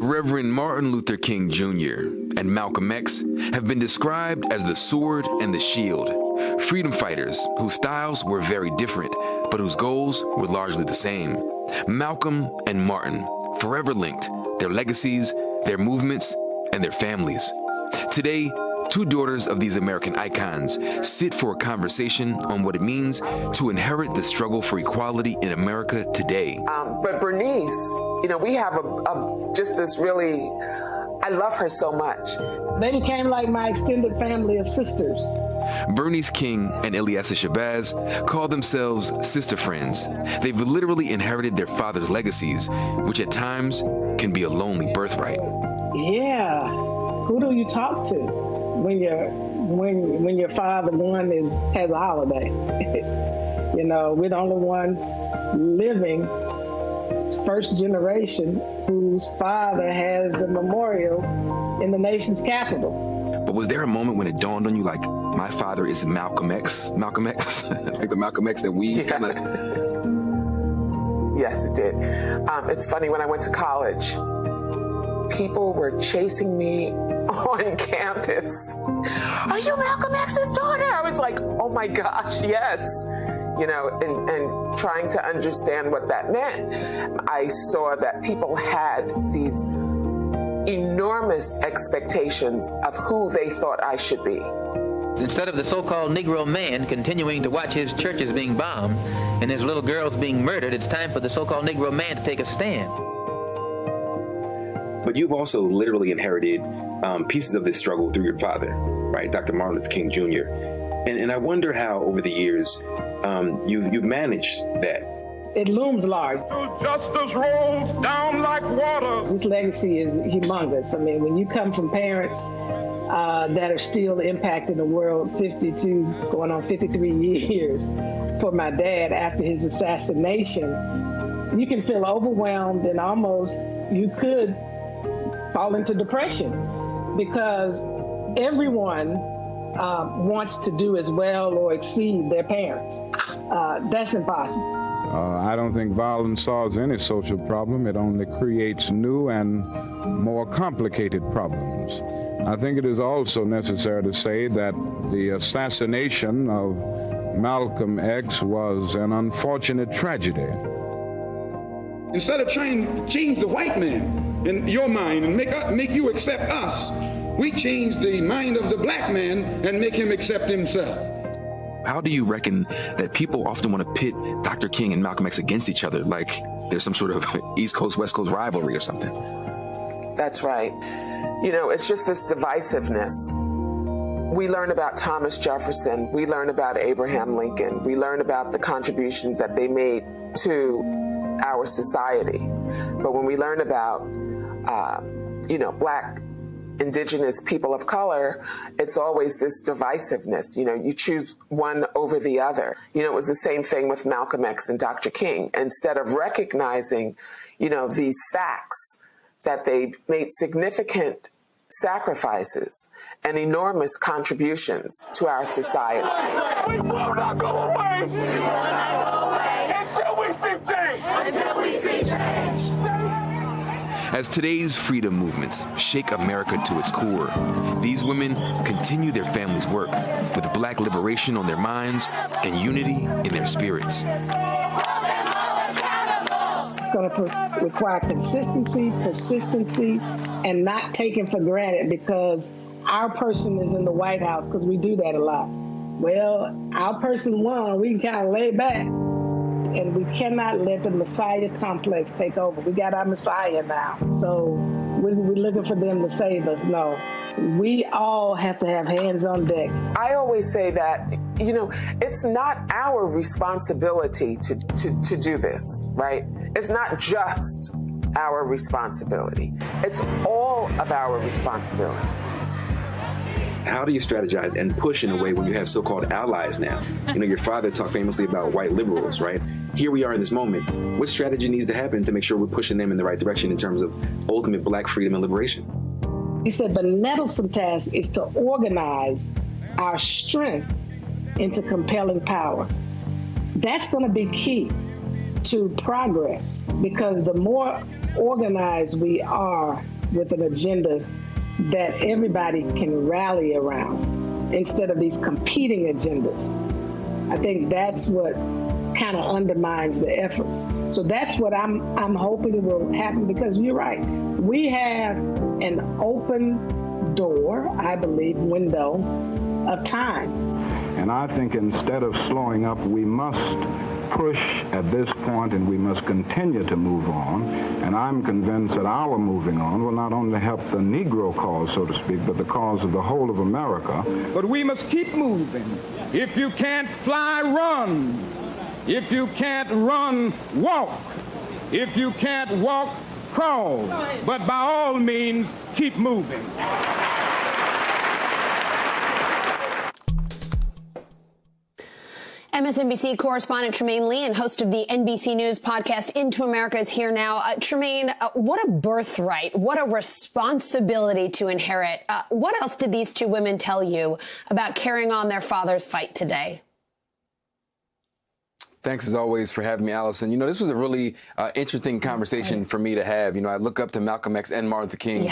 Reverend Martin Luther King Jr. and Malcolm X have been described as the sword and the shield, freedom fighters whose styles were very different, but whose goals were largely the same. Malcolm and Martin, forever linked, their legacies, their movements, and their families. Today, two daughters of these American icons sit for a conversation on what it means to inherit the struggle for equality in America today. But Bernice, we have just this really, I love her so much. They became like my extended family of sisters. Bernice King and Ileasa Shabazz call themselves sister friends. They've literally inherited their father's legacies, which at times can be a lonely birthright. Yeah, who do you talk to when your father has a holiday? We're the only one living, first generation, whose father has a memorial in the nation's capital. But was there a moment when it dawned on you, like, my father is Malcolm X? Like the Malcolm X that we kind of... Yes, it did. It's funny, when I went to college, people were chasing me on campus. Are you Malcolm X's daughter? I was like, oh my gosh, yes. And trying to understand what that meant. I saw that people had these enormous expectations of who they thought I should be. Instead of the so-called Negro man continuing to watch his churches being bombed and his little girls being murdered, it's time for the so-called Negro man to take a stand. But you've also literally inherited pieces of this struggle through your father, right? Dr. Martin Luther King Jr. And I wonder how over the years you've managed that. It looms large. Justice rolls down like water. This legacy is humongous. I mean, when you come from parents that are still impacting the world 52, going on 53 years for my dad after his assassination, you can feel overwhelmed and almost you could fall into depression because everyone wants to do as well or exceed their parents. That's impossible. I don't think violence solves any social problem. It only creates new and more complicated problems. I think it is also necessary to say that the assassination of Malcolm X was an unfortunate tragedy. Instead of trying to change the white man in your mind and make you accept us, we change the mind of the black man and make him accept himself. How do you reckon that people often want to pit Dr. King and Malcolm X against each other, like there's some sort of East Coast, West Coast rivalry or something? That's right. It's just this divisiveness. We learn about Thomas Jefferson. We learn about Abraham Lincoln. We learn about the contributions that they made to our society. But when we learn about, Black, Indigenous people of color, it's always this divisiveness. You choose one over the other. It was the same thing with Malcolm X and Dr. King. Instead of recognizing, these facts, that they made significant sacrifices and enormous contributions to our society. We will not go away. We will not go away until we see change. Until we see change. As today's freedom movements shake America to its core, these women continue their families' work with Black liberation on their minds and unity in their spirits. It's going to require consistency, persistency, and not taken for granted because our person is in the White House, because we do that a lot. Well, our person won, we can kind of lay back. And we cannot let the Messiah complex take over. We got our Messiah now. So we're looking for them to save us. No, we all have to have hands on deck. I always say that, it's not our responsibility to do this, right? It's not just our responsibility. It's all of our responsibility. How do you strategize and push in a way when you have so-called allies now? Your father talked famously about white liberals, right? Here we are in this moment. What strategy needs to happen to make sure we're pushing them in the right direction in terms of ultimate Black freedom and liberation? He said the nettlesome task is to organize our strength into compelling power. That's going to be key to progress, because the more organized we are with an agenda that everybody can rally around instead of these competing agendas. I think that's what kind of undermines the efforts. So that's what I'm hoping will happen, because you're right. We have an open door, I believe, window of time. And I think instead of slowing up, we must push at this point, and we must continue to move on. And I'm convinced that our moving on will not only help the Negro cause, so to speak, but the cause of the whole of America. But we must keep moving. If you can't fly, run. If you can't run, walk. If you can't walk, crawl. But by all means, keep moving. MSNBC correspondent Tremaine Lee and host of the NBC News podcast Into America is here now. Tremaine, what a birthright, what a responsibility to inherit. What else did these two women tell you about carrying on their father's fight today? Thanks, as always, for having me, Allison. You know, this was a really interesting conversation for me to have. You know, I look up to Malcolm X and Martin Luther King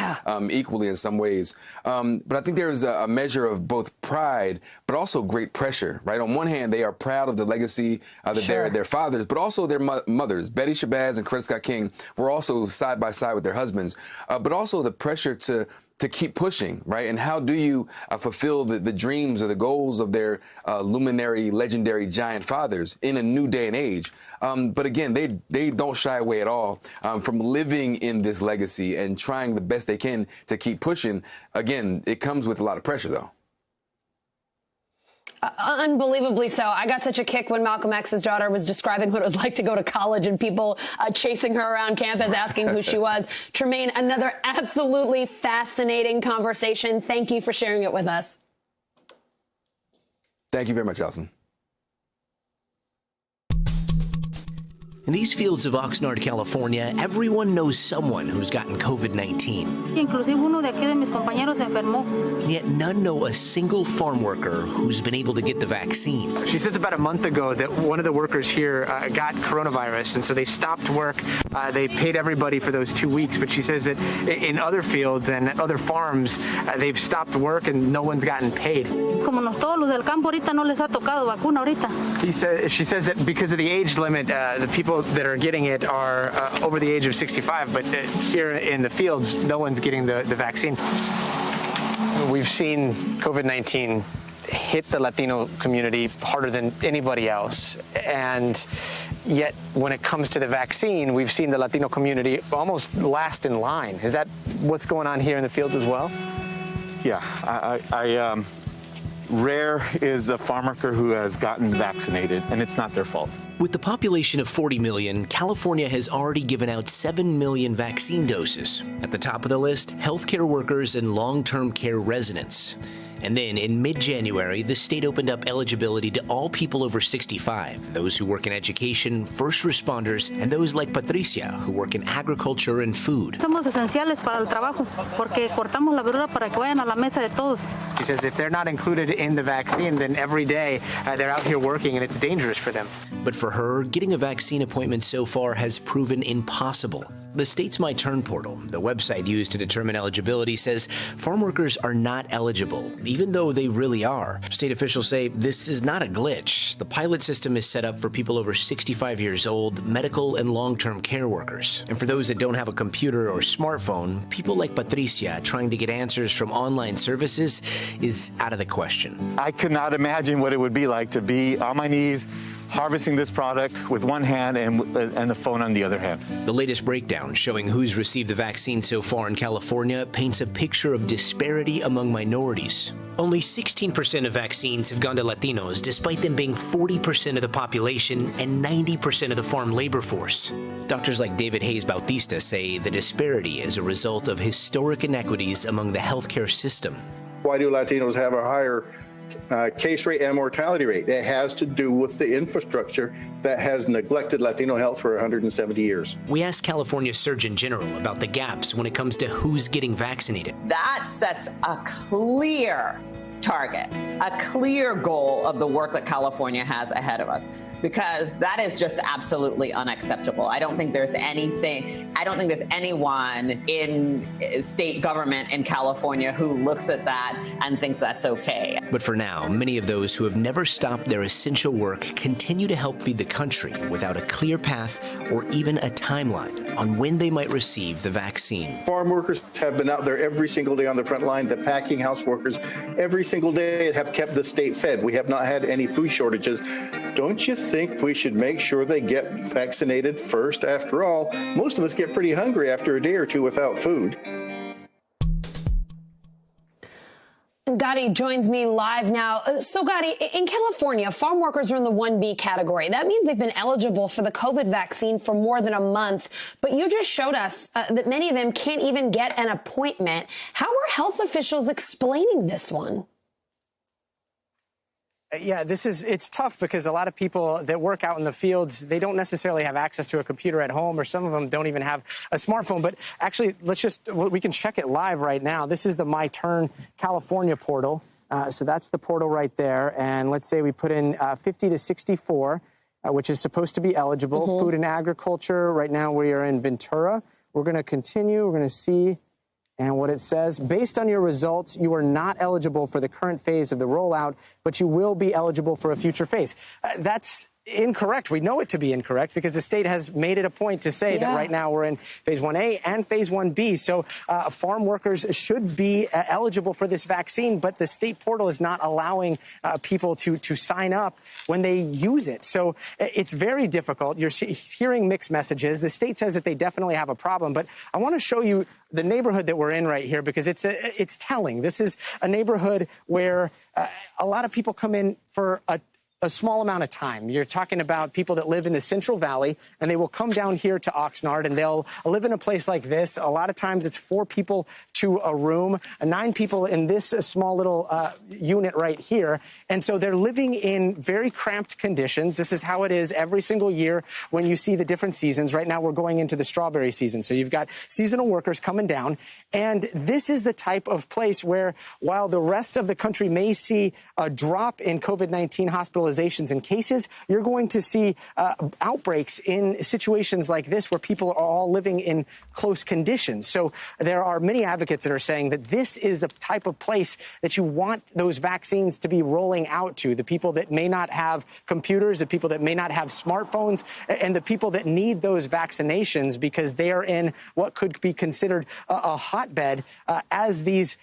equally in some ways. But I think there's a measure of both pride, but also great pressure, right? On one hand, they are proud of the legacy that their fathers, but also their mothers. Betty Shabazz and Coretta Scott King were also side by side with their husbands, but also the pressure to keep pushing, right? And how do you fulfill the dreams or the goals of their luminary, legendary giant fathers in a new day and age? But again, they don't shy away at all from living in this legacy and trying the best they can to keep pushing. Again, it comes with a lot of pressure, though. Unbelievably so. I got such a kick when Malcolm X's daughter was describing what it was like to go to college and people chasing her around campus asking who she was. Tremaine, another absolutely fascinating conversation. Thank you for sharing it with us. Thank you very much, Allison. In these fields of Oxnard, California, everyone knows someone who's gotten COVID-19. Yet none know a single farm worker who's been able to get the vaccine. She says about a month ago that one of the workers here got coronavirus, and so they stopped work. They paid everybody for those 2 weeks, but she says that in other fields and at other farms, they've stopped work and no one's gotten paid. She says that because of the age limit, the people that are getting it are over the age of 65, but here in the fields, no one's getting the vaccine. We've seen COVID-19 hit the Latino community harder than anybody else, and yet when it comes to the vaccine, we've seen the Latino community almost last in line. Is that what's going on here in the fields as well? Yeah, rare is a farm worker who has gotten vaccinated, and it's not their fault. With the population of 40 million, California has already given out 7 million vaccine doses. At the top of the list, healthcare workers and long-term care residents. And then in mid-January, the state opened up eligibility to all people over 65, those who work in education, first responders, and those like Patricia, who work in agriculture and food. Somos esenciales para el trabajo, porque cortamos la verdura para que vayan a la mesa de todos. She says if they're not included in the vaccine, then every day they're out here working and it's dangerous for them. But for her, getting a vaccine appointment so far has proven impossible. The state's My Turn portal, the website used to determine eligibility, says farm workers are not eligible, even though they really are. State officials say this is not a glitch. The pilot system is set up for people over 65 years old, medical and long-term care workers. And for those that don't have a computer or smartphone, people like Patricia trying to get answers from online services is out of the question. I could not imagine what it would be like to be on my knees, harvesting this product with one hand and the phone on the other hand. The latest breakdown showing who's received the vaccine so far in California paints a picture of disparity among minorities. Only 16% of vaccines have gone to Latinos, despite them being 40% of the population and 90% of the farm labor force. Doctors like David Hayes Bautista say the disparity is a result of historic inequities among the healthcare system. Why do Latinos have a higher case rate and mortality rate? It has to do with the infrastructure that has neglected Latino health for 170 years. We asked California Surgeon General about the gaps when it comes to who's getting vaccinated. That sets a clear target, a clear goal of the work that California has ahead of us. because that is just absolutely unacceptable. I don't think there's anyone in state government in California who looks at that and thinks that's okay. But for now, many of those who have never stopped their essential work continue to help feed the country without a clear path or even a timeline on when they might receive the vaccine. Farm workers have been out there every single day on the front line. The packing house workers every single day have kept the state fed. We have not had any food shortages. Don't you think we should make sure they get vaccinated first? After all, most of us get pretty hungry after a day or two without food. Gotti joins me live now. So, Gotti, in California, farm workers are in the 1B category. That means they've been eligible for the COVID vaccine for more than a month. But you just showed us that many of them can't even get an appointment. How are health officials explaining this one? Yeah, it's tough because a lot of people that work out in the fields, they don't necessarily have access to a computer at home, or some of them don't even have a smartphone. But actually, we can check it live right now. This is the My Turn California portal. So that's the portal right there. And let's say we put in 50 to 64, which is supposed to be eligible. Mm-hmm. Food and agriculture. Right now we are in Ventura. We're going to continue. We're going to see. And what it says, based on your results, you are not eligible for the current phase of the rollout, but you will be eligible for a future phase. That's incorrect. We know it to be incorrect because the state has made it a point to say that right now we're in phase 1A and phase 1B. So farm workers should be eligible for this vaccine, but the state portal is not allowing people to sign up when they use it. So it's very difficult. You're hearing mixed messages. The state says that they definitely have a problem, but I want to show you the neighborhood that we're in right here because it's telling. This is a neighborhood where a lot of people come in for a small amount of time. You're talking about people that live in the Central Valley, and they will come down here to Oxnard, and they'll live in a place like this. A lot of times it's 4 people to a room, 9 people in this small little unit right here. And so they're living in very cramped conditions. This is how it is every single year when you see the different seasons. Right now we're going into the strawberry season. So you've got seasonal workers coming down. And this is the type of place where, while the rest of the country may see a drop in COVID-19 hospitalizations and cases, you're going to see outbreaks in situations like this where people are all living in close conditions. So there are many advocates that are saying that this is a type of place that you want those vaccines to be rolling out to, the people that may not have computers, the people that may not have smartphones, and the people that need those vaccinations because they are in what could be considered a hotbed as these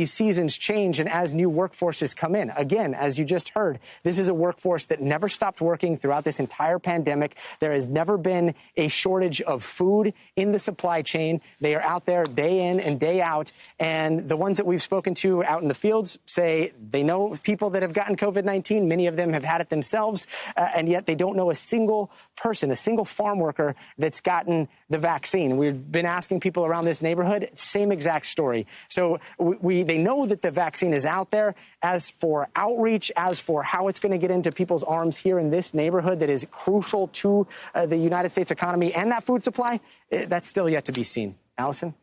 seasons change and as new workforces come in. Again, as you just heard, this is a workforce that never stopped working throughout this entire pandemic. There has never been a shortage of food in the supply chain. They are out there day in and day out. And the ones that we've spoken to out in the fields say they know people that have gotten COVID-19. Many of them have had it themselves, and yet they don't know a single person, a single farm worker that's gotten the vaccine. We've been asking people around this neighborhood, same exact story. So they know that the vaccine is out there. As for outreach, as for how it's going to get into people's arms here in this neighborhood that is crucial to the United States economy and that food supply, that's still yet to be seen. Allison?